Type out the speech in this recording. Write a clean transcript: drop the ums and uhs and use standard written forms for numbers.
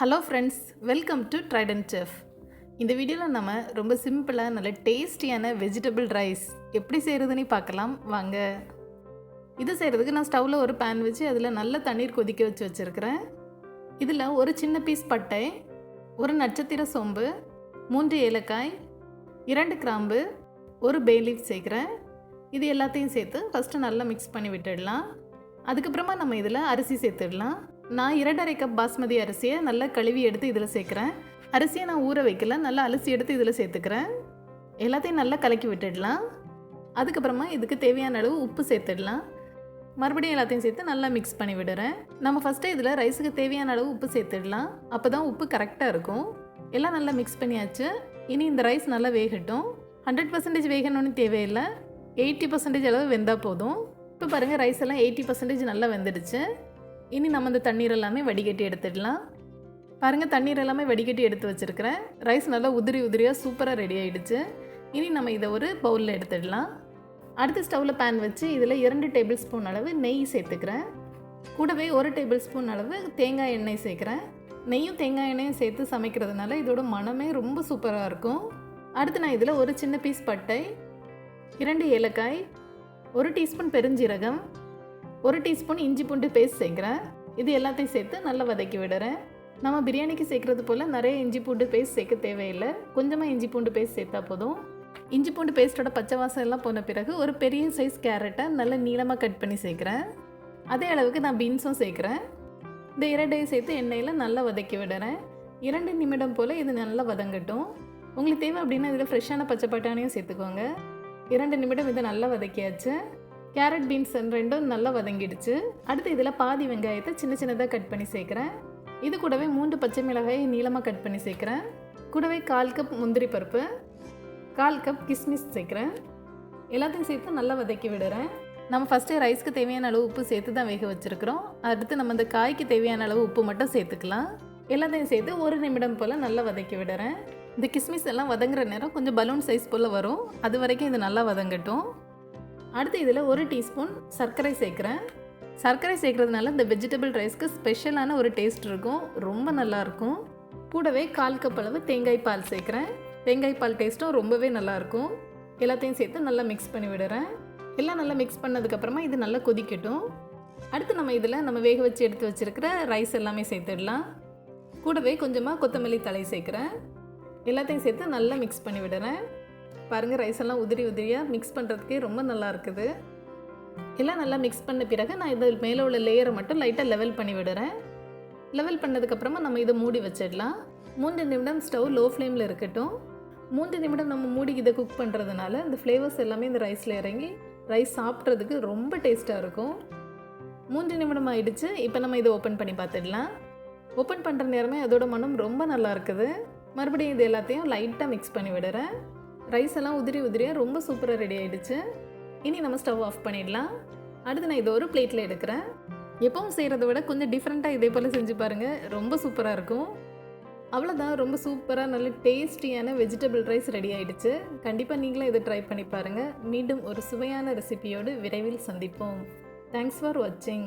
Hello friends, welcome to Trident chef. இந்த வீடியோவில் நம்ம ரொம்ப சிம்பிளாக நல்ல டேஸ்டியான வெஜிடபிள் ரைஸ் எப்படி செய்கிறதுன்னு பார்க்கலாம் வாங்க. இது செய்கிறதுக்கு நான் ஸ்டவ்வில் ஒரு பேன் வச்சு அதில் நல்ல தண்ணீர் கொதிக்க வச்சுருக்கிறேன். இதில் ஒரு சின்ன பீஸ் பட்டை, ஒரு நட்சத்திர சோம்பு, 3 ஏலக்காய், 2 கிராம்பு, ஒரு பே லீஃப் சேர்க்குறேன். இது எல்லாத்தையும் சேர்த்து ஃபஸ்ட்டு நல்லா மிக்ஸ் பண்ணி விட்டுடலாம். அதுக்கப்புறமா நம்ம இதில் அரிசி சேர்த்துடலாம். நான் 2.5 கப் பாஸ்மதி அரிசியை நல்லா கழுவி எடுத்து இதில் சேர்க்குறேன். அரிசியை நான் ஊற வைக்கல, நல்லா அலசி எடுத்து இதில் சேர்த்துக்கிறேன். எல்லாத்தையும் நல்லா கலக்கி விட்டுடலாம். அதுக்கப்புறமா இதுக்கு தேவையான அளவு உப்பு சேர்த்துடலாம். மறுபடியும் எல்லாத்தையும் சேர்த்து நல்லா மிக்ஸ் பண்ணி விடுறேன். நம்ம ஃபஸ்ட்டு இதில் ரைஸுக்கு தேவையான அளவு உப்பு சேர்த்துடலாம். அப்போ தான் உப்பு கரெக்டாக இருக்கும். எல்லாம் நல்லா மிக்ஸ் பண்ணியாச்சு. இனி இந்த ரைஸ் நல்லா வேகட்டும். 100% வேகணும்னு தேவையில்லை, 80% அளவு வெந்தால் போதும். இப்போ பாருங்கள், ரைஸ் எல்லாம் 80% நல்லா வெந்துடுச்சு. இனி நம்ம இந்த தண்ணீர் எல்லாமே வடிகட்டி எடுத்துடலாம். பாருங்கள், தண்ணீர் எல்லாமே வடிகட்டி எடுத்து வச்சுருக்கிறேன். ரைஸ் நல்லா உதிரியாக சூப்பராக ரெடி ஆகிடுச்சு. இனி நம்ம இதை ஒரு பவுலில் எடுத்துடலாம். அடுத்து ஸ்டவ்வில் பேன் வச்சு இதில் 2 டேபிள் ஸ்பூன் அளவு நெய் சேர்த்துக்கிறேன். கூடவே 1 டேபிள் ஸ்பூன் அளவு தேங்காய் எண்ணெய் சேர்க்குறேன். நெய்யும் தேங்காய் எண்ணெயும் சேர்த்து சமைக்கிறதுனால இதோட மனமே ரொம்ப சூப்பராக இருக்கும். அடுத்து நான் இதில் ஒரு சின்ன பீஸ் பட்டை, 2 ஏலக்காய், 1 டீஸ்பூன் பெருஞ்சீரகம், 1 டீஸ்பூன் இஞ்சி பூண்டு பேஸ்ட் சேர்க்குறேன். இது எல்லாத்தையும் சேர்த்து நல்லா வதக்கி விடுறேன். நம்ம பிரியாணிக்கு சேர்க்குறது போல் நிறைய இஞ்சி பூண்டு பேஸ்ட் சேர்க்க தேவையில்லை, கொஞ்சமாக இஞ்சி பூண்டு பேஸ்ட் சேர்த்தா போதும். இஞ்சி பூண்டு பேஸ்ட்டோட பச்சை வாசம் எல்லாம் போன பிறகு ஒரு பெரிய சைஸ் கேரட்டை நல்லா நீளமாக கட் பண்ணி சேர்க்குறேன். அதே அளவுக்கு நான் பீன்ஸும் சேர்க்குறேன். இந்த 2ஐயும் சேர்த்து எண்ணெயில் நல்லா வதக்கி விடுறேன். 2 நிமிடம் போல் இது நல்லா வதங்கட்டும். உங்களுக்கு தேவை அப்படின்னா இதில் ஃப்ரெஷ்ஷான பச்சை பட்டாணியும் சேர்த்துக்கோங்க. 2 நிமிடம் இதை நல்லா வதக்கியாச்சு. கேரட் பீன்ஸ் ரெண்டும் நல்லா வதங்கிடுச்சு. அடுத்து இதில் பாதி வெங்காயத்தை சின்ன சின்னதாக கட் பண்ணி சேர்க்குறேன். இது கூடவே 3 பச்சை மிளகாயை நீளமாக கட் பண்ணி சேர்க்குறேன். கூடவே 1/4 கப் முந்திரி பருப்பு, 1/4 கப் கிஸ்மிஸ் சேர்க்குறேன். எல்லாத்தையும் சேர்த்து நல்லா வதக்கி விடுறேன். நம்ம ஃபஸ்ட்டு ரைஸ்க்கு தேவையான அளவு உப்பு சேர்த்து தான் வேக வச்சுருக்கிறோம். அடுத்து நம்ம இந்த காய்க்கு தேவையான அளவு உப்பு மட்டும் சேர்த்துக்கலாம். எல்லாத்தையும் சேர்த்து 1 நிமிடம் போல் நல்லா வதக்கி விடுறேன். இந்த கிஸ்மிஸ் எல்லாம் வதங்குற நேரம் கொஞ்சம் பலூன் சைஸ் போல் வரும். அது வரைக்கும் இது நல்லா வதங்கட்டும். அடுத்து இதில் 1 டீஸ்பூன் சர்க்கரை சேர்க்குறேன். சர்க்கரை சேர்க்குறதுனால இந்த வெஜிடபிள் ரைஸ்க்கு ஸ்பெஷலான ஒரு டேஸ்ட் இருக்கும், ரொம்ப நல்லாயிருக்கும். கூடவே 1/4 கப் அளவு தேங்காய் பால் சேர்க்குறேன். தேங்காய் பால் டேஸ்ட்டும் ரொம்பவே நல்லாயிருக்கும். எல்லாத்தையும் சேர்த்து நல்லா மிக்ஸ் பண்ணி விடுறேன். எல்லாம் நல்லா மிக்ஸ் பண்ணதுக்கப்புறமா இது நல்லா கொதிக்கட்டும். அடுத்து நம்ம இதில் நம்ம வேக வச்சு எடுத்து வச்சுருக்கிற ரைஸ் எல்லாமே சேர்த்துடலாம். கூடவே கொஞ்சமாக கொத்தமல்லி தழை சேர்க்குறேன். எல்லாத்தையும் சேர்த்து நல்லா மிக்ஸ் பண்ணி விடுறேன். பாருங்கள், ரைஸ் எல்லாம் உதிரியாக மிக்ஸ் பண்ணுறதுக்கே ரொம்ப நல்லா இருக்குது. எல்லாம் நல்லா மிக்ஸ் பண்ண பிறகு நான் இதில் மேலே உள்ள லேயரை மட்டும் லைட்டாக லெவல் பண்ணி விடுறேன். லெவல் பண்ணதுக்கப்புறமா நம்ம இதை மூடி வச்சிடலாம். 3 நிமிடம் ஸ்டவ் லோ ஃப்ளேமில் இருக்கட்டும். 3 நிமிடம் நம்ம மூடி இதை குக் பண்ணுறதுனால இந்த ஃப்ளேவர்ஸ் எல்லாமே இந்த ரைஸில் இறங்கி ரைஸ் சாப்பிட்றதுக்கு ரொம்ப டேஸ்ட்டாக இருக்கும். 3 நிமிடம் ஆகிடுச்சு. இப்போ நம்ம இதை ஓப்பன் பண்ணி பார்த்துடலாம். ஓப்பன் பண்ணுற நேரமே அதோட மனம் ரொம்ப நல்லா இருக்குது. மறுபடியும் இது எல்லாத்தையும் லைட்டாக மிக்ஸ் பண்ணி விடுறேன். ரைஸ் எல்லாம் உதிரியாக ரொம்ப சூப்பராக ரெடி ஆகிடுச்சு. இனி நம்ம ஸ்டவ் ஆஃப் பண்ணிடலாம். அடுத்து நான் இதை ஒரு பிளேட்டில் எடுக்கிறேன். எப்பவும் செய்கிறத விட கொஞ்சம் டிஃப்ரெண்ட்டாக இதே போல் செஞ்சு பாருங்கள், ரொம்ப சூப்பராக இருக்கும். அவ்வளோதான், ரொம்ப சூப்பராக நல்ல டேஸ்டியான வெஜிடபிள் ரைஸ் ரெடி ஆகிடுச்சு. கண்டிப்பாக நீங்களும் இதை ட்ரை பண்ணி பாருங்கள். மீண்டும் ஒரு சுவையான ரெசிபியோடு விரைவில் சந்திப்போம். தேங்க்ஸ் ஃபார் வாட்சிங்.